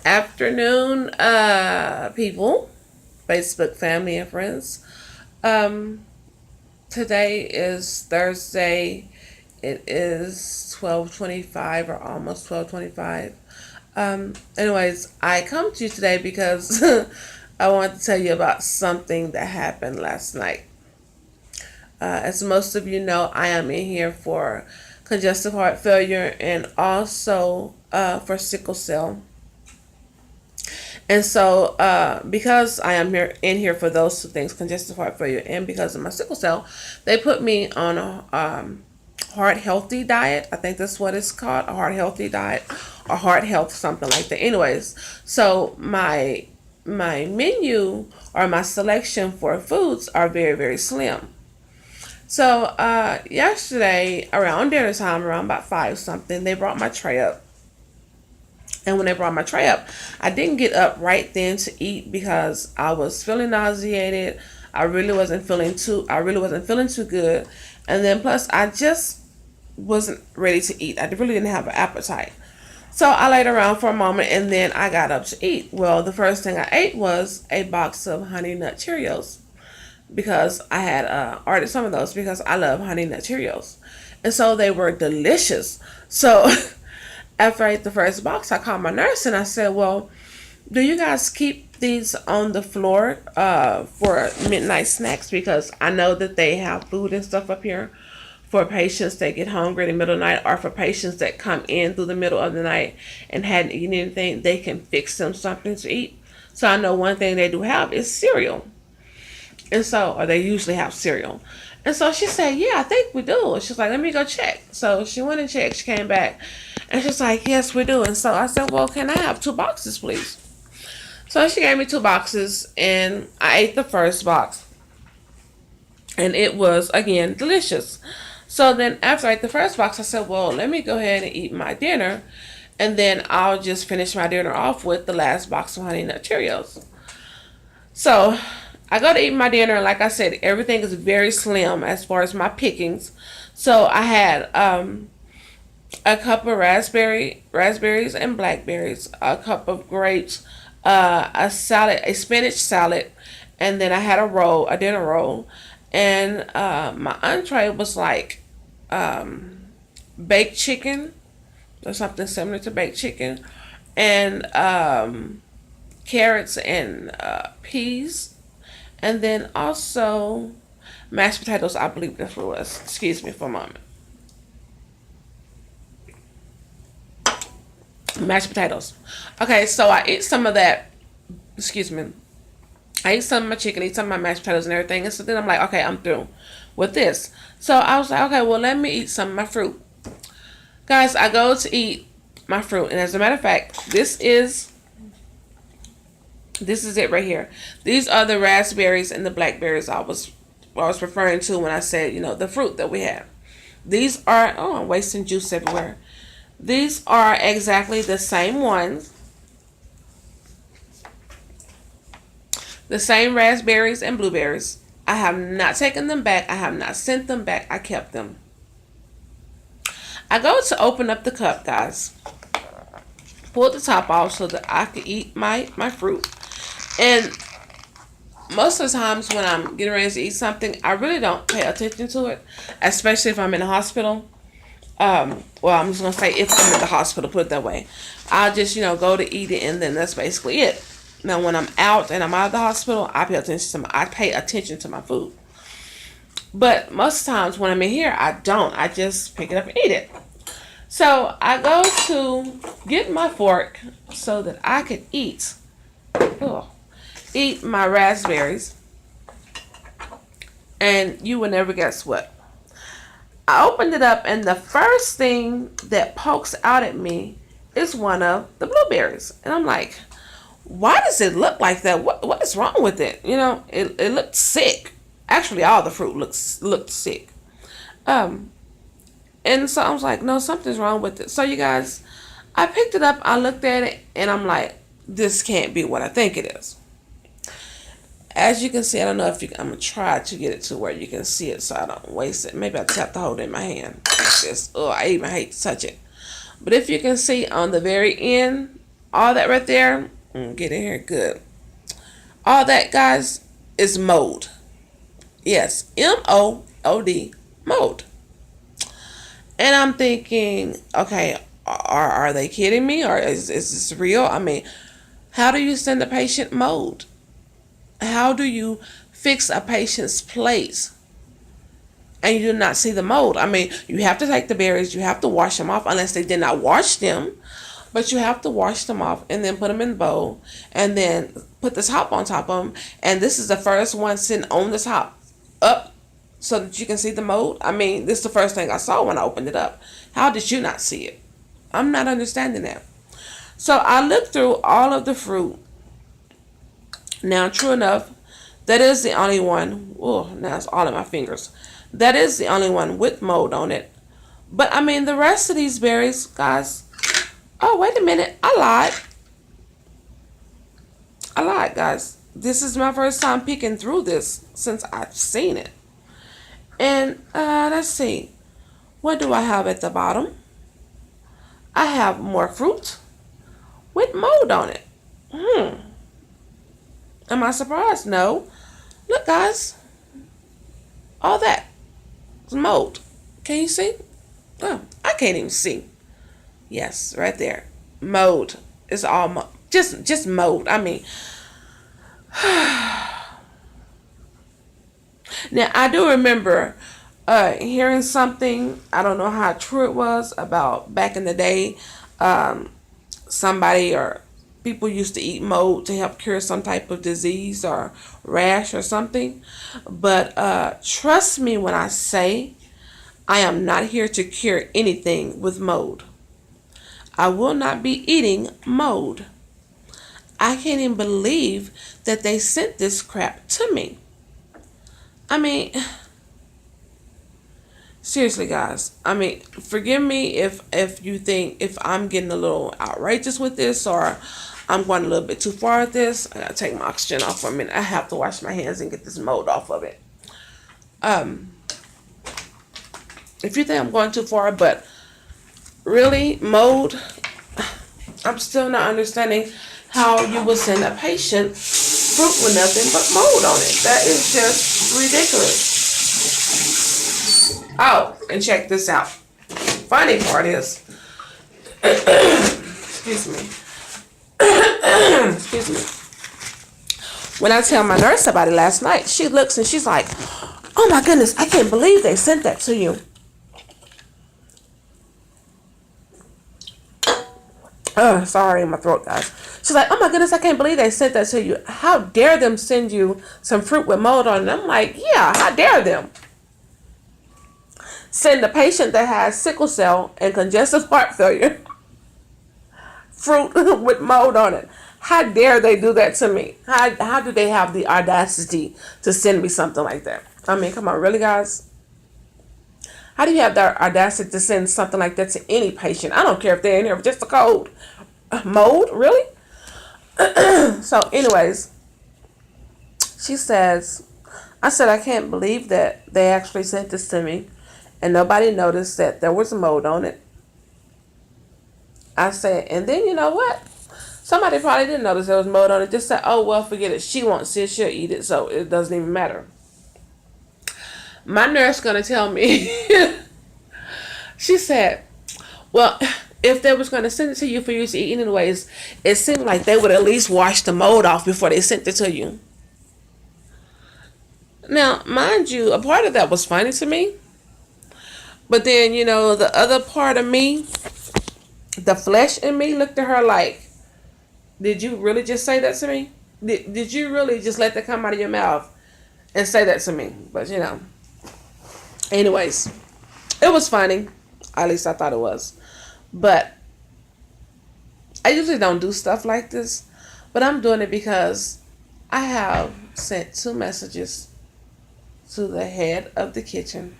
Afternoon, people, Facebook family and friends. Um, Today is Thursday. It is 12:25 or almost 12:25. Anyways, I come to you today because I want to tell you about something that happened last night. As most of you know, I am in here for congestive heart failure and also for sickle cell. And so, because I am here in here for those two things, congestive heart failure, and because of my sickle cell, they put me on a heart healthy diet. I think that's what it's called, a heart healthy diet, or heart health, something like that. Anyways, so my menu or my selection for foods are very slim. So yesterday around dinner time, around about 5 something, they brought my tray up. And when they brought my tray up, I didn't get up right then to eat because I was feeling nauseated. I really wasn't feeling too good. And then plus I just wasn't ready to eat. I really didn't have an appetite. So I laid around for a moment and then I got up to eat. Well, the first thing I ate was a box of Honey Nut Cheerios because I had ordered some of those because I love Honey Nut Cheerios. And so they were delicious. So after I ate the first box, I called my nurse and I said, well, do you guys keep these on the floor for midnight snacks? Because I know that they have food and stuff up here for patients that get hungry in the middle of the night, or for patients that come in through the middle of the night and hadn't eaten anything, they can fix them something to eat. So I know one thing they do have is cereal. And so, or they usually have cereal. And so she said, yeah, I think we do. She's like, let me go check. So she went and checked. She came back. And she's like, yes, we do. And so I said, well, can I have 2 boxes, please? So she gave me 2 boxes. And I ate the first box. And it was, again, delicious. So then after I ate the first box, I said, well, let me go ahead and eat my dinner. And then I'll just finish my dinner off with the last box of Honey Nut Cheerios. So I go to eat my dinner, and like I said, everything is very slim as far as my pickings. So I had a cup of raspberries and blackberries, a cup of grapes, a salad, a spinach salad, and then I had a dinner roll, and my entree was like baked chicken or something similar to baked chicken, and carrots and peas, and then also mashed potatoes. I believe that's what it was. Excuse me for a moment. Mashed potatoes. Okay, so I ate some of that. Excuse me. I ate some of my chicken, ate some of my mashed potatoes and everything. And so then I'm like, okay, I'm through with this. So I was like, okay, well, let me eat some of my fruit. Guys, I go to eat my fruit. And as a matter of fact, this is it right here. These are the raspberries and the blackberries I was referring to when I said, the fruit that we have. These are, oh, I'm wasting juice everywhere. These are exactly the same ones. The same raspberries and blueberries. I have not taken them back. I have not sent them back. I kept them. I go to open up the cup, guys. Pull the top off so that I can eat my fruit. And most of the times when I'm getting ready to eat something, I really don't pay attention to it, especially if I'm in the hospital. Well, I'm just going to say if I'm in the hospital, put it that way. I'll just, go to eat it, and then that's basically it. Now, when I'm out and I'm out of the hospital, I pay attention to my food. But most times when I'm in here, I don't. I just pick it up and eat it. So I go to get my fork so that I could eat my raspberries. And you will never guess what. I opened it up, and the first thing that pokes out at me is one of the blueberries. And I'm like, why does it look like that? What is wrong with it? It looked sick. Actually, all the fruit looked sick. And so I was like, no, something's wrong with it. So you guys, I picked it up, I looked at it, and I'm like, this can't be what I think it is. As you can see, I don't know if I'm going to try to get it to where you can see it so I don't waste it. Maybe I just have to hold it in my hand. I even hate to touch it. But if you can see on the very end, All that right there, get in here good. All that, guys, is mold. Yes, MOOD, mold. And I'm thinking, okay, are they kidding me, or is this real? I mean, how do you send a patient mold? How do you fix a patient's place and you do not see the mold? I mean, you have to take the berries, you have to wash them off, unless they did not wash them. But you have to wash them off and then put them in the bowl and then put the top on top of them. And this is the first one sitting on the top up so that you can see the mold. I mean, this is the first thing I saw when I opened it up. How did you not see it? I'm not understanding that. So I looked through all of the fruit. Now, true enough, that is the only one. Oh, now it's all in my fingers. That is the only one with mold on it. But I mean, the rest of these berries, guys. Oh, wait a minute. I lied, guys. This is my first time peeking through this since I've seen it. And let's see. What do I have at the bottom? I have more fruit with mold on it. Am I surprised? No. Look, guys. All that is mold. Can you see? Oh, I can't even see. Yes, right there. Mold. It's all just mold. I mean, now I do remember hearing something. I don't know how true it was about back in the day. Somebody or people used to eat mold to help cure some type of disease or rash or something. But trust me when I say I am not here to cure anything with mold. I will not be eating mold. I can't even believe that they sent this crap to me. I mean, seriously, guys. I mean, forgive me if you think if I'm getting a little outrageous with this or I'm going a little bit too far with this. I gotta take my oxygen off for a minute. I have to wash my hands and get this mold off of it. If you think I'm going too far, but really, mold, I'm still not understanding how you would send a patient fruit with nothing but mold on it. That is just ridiculous. Oh, and check this out. Funny part is, excuse me. Excuse me. When I tell my nurse about it last night, she looks and she's like, "Oh my goodness, I can't believe they sent that to you." Sorry, my throat, guys. She's like, "Oh my goodness, I can't believe they sent that to you. How dare them send you some fruit with mold on it?" I'm like, yeah, how dare them send a patient that has sickle cell and congestive heart failure fruit with mold on it. How dare they do that to me? How do they have the audacity to send me something like that? I mean, come on, really, guys? How do you have the audacity to send something like that to any patient? I don't care if they're in here with just a cold. Mold? Really? So, anyways, she says, I said, I can't believe that they actually sent this to me and nobody noticed that there was mold on it. I said, and then you know what? Somebody probably didn't notice there was mold on it. Just said, oh, well, forget it. She won't see it. She'll eat it, so it doesn't even matter. My nurse going to tell me, she said, well, if they was going to send it to you for you to eat anyways, it seemed like they would at least wash the mold off before they sent it to you. Now, mind you, a part of that was funny to me. But then, you know, the other part of me, the flesh in me looked at her like, did you really just say that to me? Did you really just let that come out of your mouth and say that to me? But, you know. Anyways, it was funny. At least I thought it was. But I usually don't do stuff like this. But I'm doing it because I have sent 2 messages to the head of the kitchen.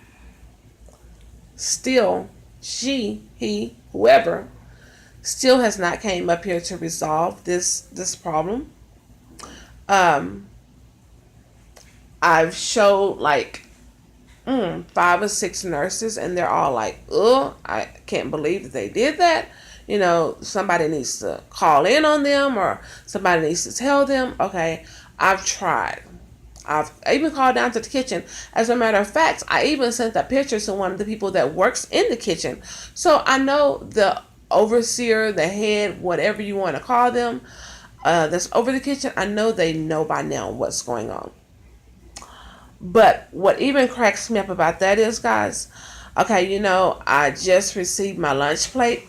Still, she, he, whoever, still has not came up here to resolve this problem. I've showed like 5 or 6 nurses, and they're all like, "Oh, I can't believe that they did that." somebody needs to call in on them or somebody needs to tell them, okay, I've tried. I've even called down to the kitchen. As a matter of fact, I even sent that picture to one of the people that works in the kitchen. So I know the overseer, the head, whatever you want to call them, that's over the kitchen. I know they know by now what's going on. But what even cracks me up about that is, guys, okay, I just received my lunch plate,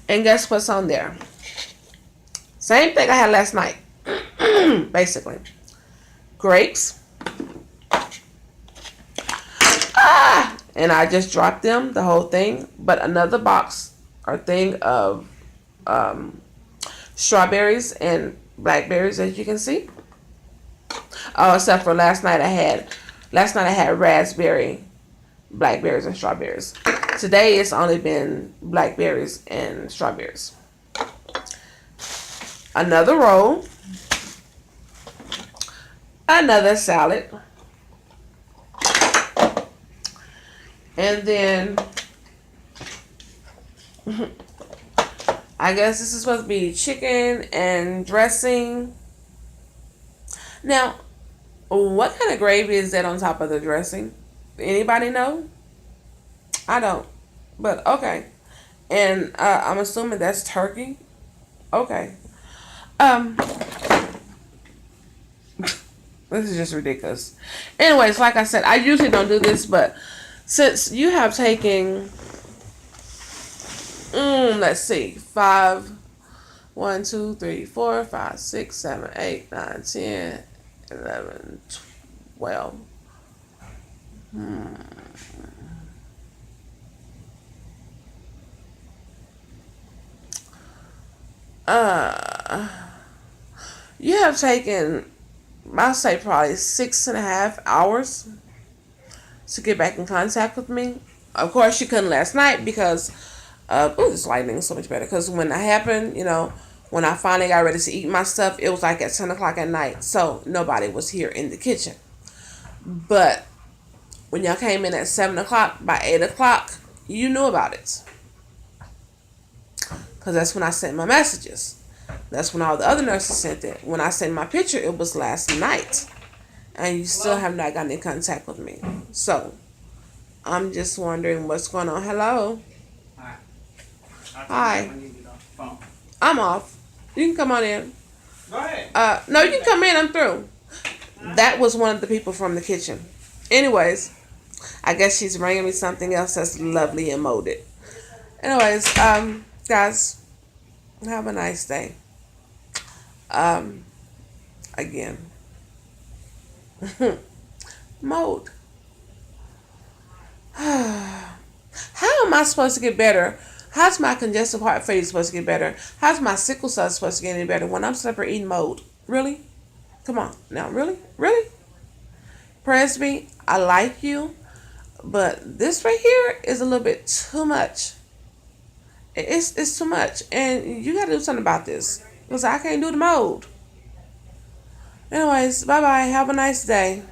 and guess what's on there? Same thing I had last night, basically. Grapes. And I just dropped them, the whole thing. But another box or thing of strawberries and blackberries, as you can see. Oh, except for last night I had raspberry, blackberries, and strawberries. Today it's only been blackberries and strawberries. Another roll. Another salad. And then I guess this is supposed to be chicken and dressing. Now, what kind of gravy is that on top of the dressing? Anybody know? I don't. But okay. And I'm assuming that's turkey. Okay. This is just ridiculous. Anyways, like I said, I usually don't do this, but since you have taken, let's see, 5, 1, 2, 3, 4, 5, 6, 7, 8, 9, 10, 11, 12. You have taken, I'll say probably 6.5 hours to get back in contact with me. Of course, you couldn't last night because, this lighting is so much better. Because when that happened, when I finally got ready to eat my stuff, it was like at 10 o'clock at night. So nobody was here in the kitchen. But when y'all came in at 7 o'clock, by 8 o'clock, you knew about it. Because that's when I sent my messages. That's when all the other nurses sent it. When I sent my picture, it was last night. And you still have not gotten in contact with me. So, I'm just wondering what's going on. Hello? Hi. I'm off. You can come on in. Go ahead. No, you can come in. I'm through. That was one of the people from the kitchen. Anyways, I guess she's bringing me something else that's lovely and molded. Anyways, guys, have a nice day. Again. Mold. How am I supposed to get better? How's my congestive heart failure supposed to get better? How's my sickle cell supposed to get any better when I'm separate eating mold? Really? Come on. Now, really? Really? Presby, I like you, but this right here is a little bit too much. It's too much. And you got to do something about this. Because I can't do the mold. Anyways, bye-bye. Have a nice day.